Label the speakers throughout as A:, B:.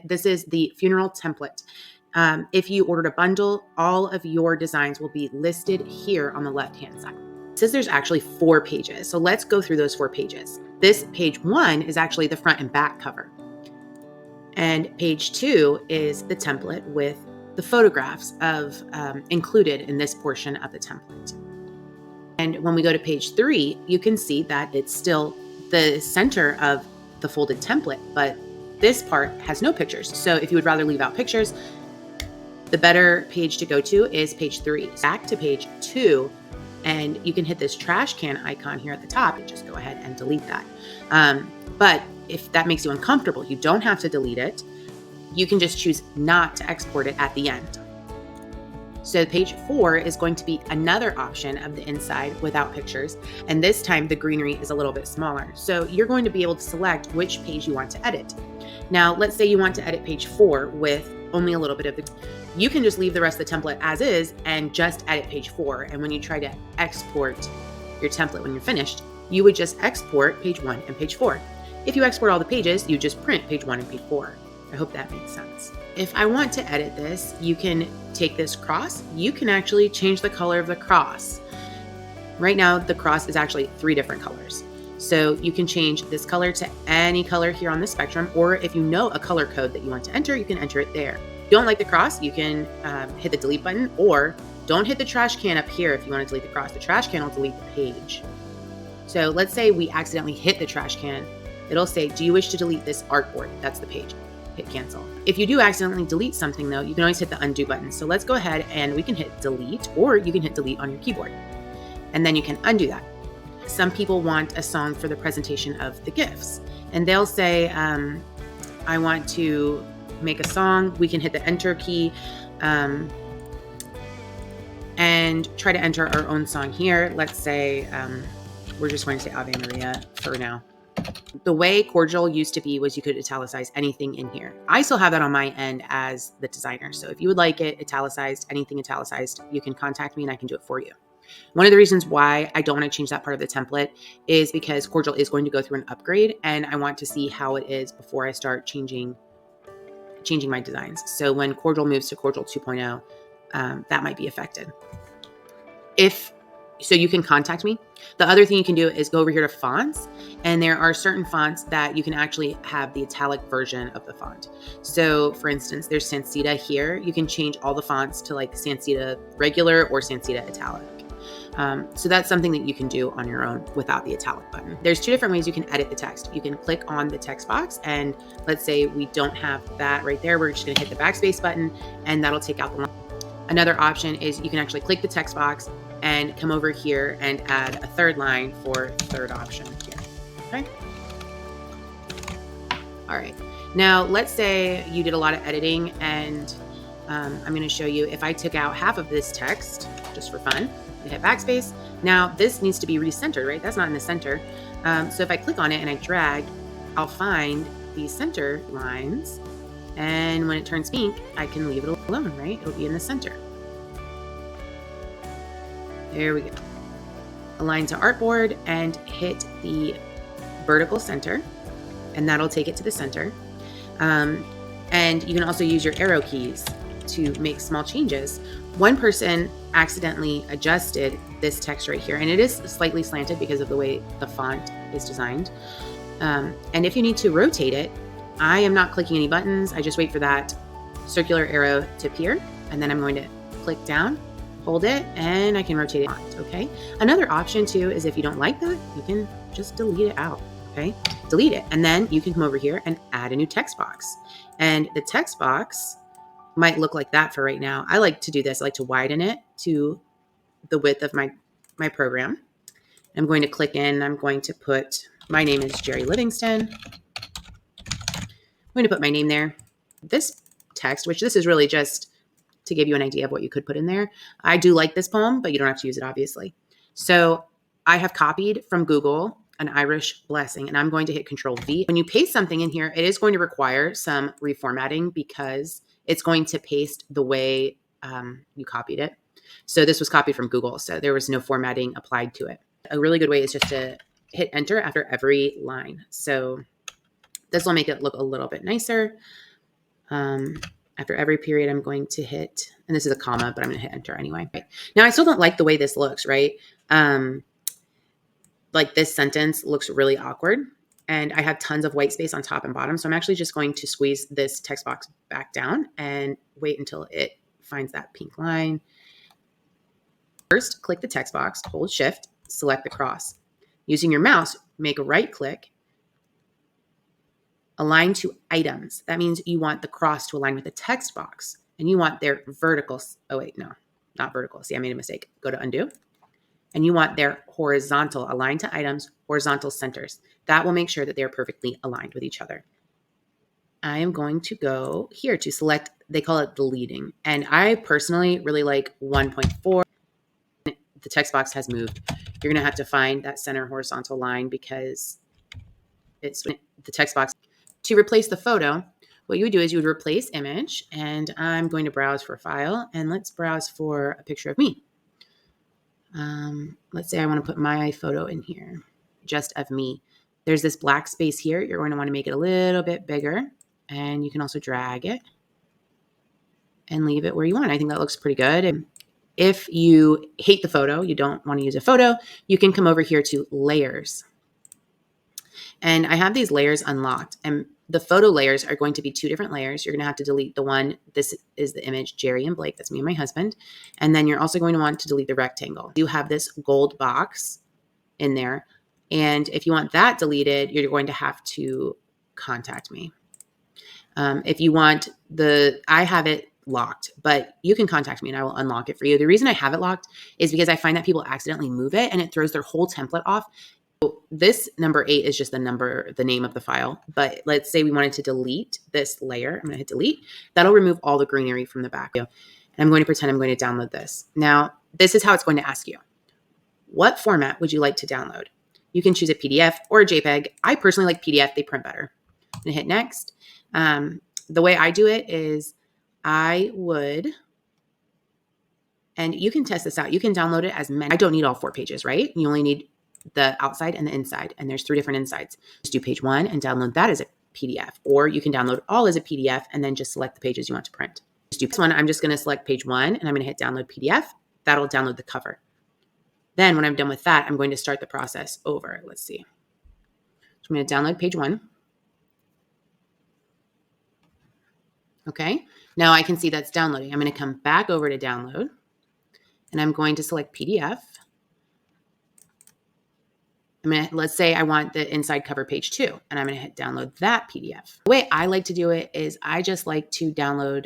A: This is the funeral template. If you ordered a bundle, all of your designs will be listed here on the left-hand side. It says there's actually 4 pages. So let's go through those 4 pages. This page 1 is actually the front and back cover. And page 2 is the template with the photographs of included in this portion of the template. And when we go to page 3, you can see that it's still the center of the folded template, but this part has no pictures. So if you would rather leave out pictures, the better page to go to is page 3. Back to page 2, and you can hit this trash can icon here at the top and just go ahead and delete that. But if that makes you uncomfortable, you don't have to delete it. You can just choose not to export it at the end. So page 4 is going to be another option of the inside without pictures. And this time the greenery is a little bit smaller. So you're going to be able to select which page you want to edit. Now, let's say you want to edit page 4 with only a little bit of the, you can just leave the rest of the template as is and just edit page 4. And when you try to export your template when you're finished, you would just export page 1 and page 4. If you export all the pages, you just print page 1 and page 4. I hope that makes sense. If I want to edit this, you can take this cross. You can actually change the color of the cross. Right now, the cross is actually 3 different colors. So you can change this color to any color here on the spectrum, or if you know a color code that you want to enter, you can enter it there. If you don't like the cross, you can hit the delete button, or don't hit the trash can up here if you want to delete the cross. The trash can will delete the page. So let's say we accidentally hit the trash can. It'll say, do you wish to delete this artboard? That's the page. Hit cancel. If you do accidentally delete something though, you can always hit the undo button. So let's go ahead and we can hit delete, or you can hit delete on your keyboard. And then you can undo that. Some people want a song for the presentation of the gifts. And they'll say, I want to make a song. We can hit the enter key and try to enter our own song here. Let's say, we're just going to say Ave Maria for now. The way Corjl used to be was you could italicize anything in here. I still have that on my end as the designer. So if you would like it italicized, anything italicized, you can contact me and I can do it for you. One of the reasons why I don't want to change that part of the template is because Corjl is going to go through an upgrade and I want to see how it is before I start changing my designs. So when Corjl moves to Corjl 2.0, that might be affected. So you can contact me. The other thing you can do is go over here to fonts, and there are certain fonts that you can actually have the italic version of the font. So for instance, there's Sansita here. You can change all the fonts to like Sansita regular or Sansita italic. So that's something that you can do on your own without the italic button. There's 2 different ways you can edit the text. You can click on the text box, and let's say we don't have that right there. We're just going to hit the backspace button and that'll take out the line. Another option is you can actually click the text box and come over here and add a 3rd line for 3rd option here. Okay. All right. Now let's say you did a lot of editing, and I'm going to show you if I took out half of this text just for fun. I hit backspace. Now this needs to be recentered, right? That's not in the center. So if I click on it and I drag, I'll find these center lines. And when it turns pink, I can leave it alone, right? It'll be in the center. There we go. Align to artboard and hit the vertical center, and that'll take it to the center. And you can also use your arrow keys to make small changes. One person accidentally adjusted this text right here, and it is slightly slanted because of the way the font is designed. And if you need to rotate it, I am not clicking any buttons. I just wait for that circular arrow to appear, and then I'm going to click down, hold it, and I can rotate it. Okay. Another option too is if you don't like that, you can just delete it out. Okay. Delete it. And then you can come over here and add a new text box. And the text box might look like that for right now. I like to do this. I like to widen it to the width of my program. I'm going to click in. I'm going to put, my name is Jerry Livingston. I'm going to put my name there. This text, which this is really just to give you an idea of what you could put in there. I do like this poem, but you don't have to use it, obviously. So I have copied from Google an Irish blessing, and I'm going to hit Control V. When you paste something in here, it is going to require some reformatting because it's going to paste the way you copied it. So this was copied from Google, so there was no formatting applied to it. A really good way is just to hit enter after every line. So this will make it look a little bit nicer. After every period, I'm going to hit, and this is a comma, but I'm going to hit enter anyway. Right. Now, I still don't like the way this looks, right? Like this sentence looks really awkward, and I have tons of white space on top and bottom. So I'm actually just going to squeeze this text box back down and wait until it finds that pink line. First, click the text box, hold shift, select the cross. Using your mouse, make a right click, align to items. That means you want the cross to align with the text box, and you want their vertical. Oh wait, no, not vertical. See, I made a mistake. Go to undo. And you want their horizontal, aligned to items, horizontal centers. That will make sure that they're perfectly aligned with each other. I am going to go here to select, they call it deleting. And I personally really like 1.4. The text box has moved. You're going to have to find that center horizontal line because it's the text box. To replace the photo, what you would do is you would replace image, and I'm going to browse for a file, and let's browse for a picture of me. Let's say I want to put my photo in here, just of me. There's this black space here. You're going to want to make it a little bit bigger, and you can also drag it and leave it where you want. I think that looks pretty good. And if you hate the photo, you don't want to use a photo, you can come over here to layers. And I have these layers unlocked, and the photo layers are going to be two different layers. You're going to have to delete the one. This is the image, Jerry and Blake. That's me and my husband. And then you're also going to want to delete the rectangle. You have this gold box in there. And if you want that deleted, you're going to have to contact me. If you want I have it locked, but you can contact me and I will unlock it for you. The reason I have it locked is because I find that people accidentally move it and it throws their whole template off. This number 8 is just the name of the file. But let's say we wanted to delete this layer. I'm going to hit delete. That'll remove all the greenery from the back. And I'm going to pretend I'm going to download this. Now, this is how it's going to ask you. What format would you like to download? You can choose a PDF or a JPEG. I personally like PDF. They print better. I'm going to hit next. The way I do it is I would, and you can test this out. You can download it as many. I don't need all 4 pages, right? You only need the outside and the inside, and there's 3 different insides. Just do page 1 and download that as a PDF, or you can download all as a PDF and then just select the pages you want to print. Just do this one. I'm just going to select page 1 and I'm going to hit download PDF. That'll download the cover. Then when I'm done with that, I'm going to start the process over. Let's see. So I'm going to download page 1. Okay. Now I can see that's downloading. I'm going to come back over to download and I'm going to select PDF. Let's say I want the inside cover page 2, and I'm going to hit download that PDF. The way I like to do it is I just like to download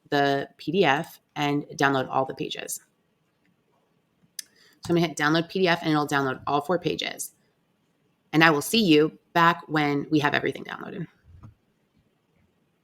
A: the PDF and download all the pages. So I'm going to hit download PDF and it'll download all 4 pages. And I will see you back when we have everything downloaded.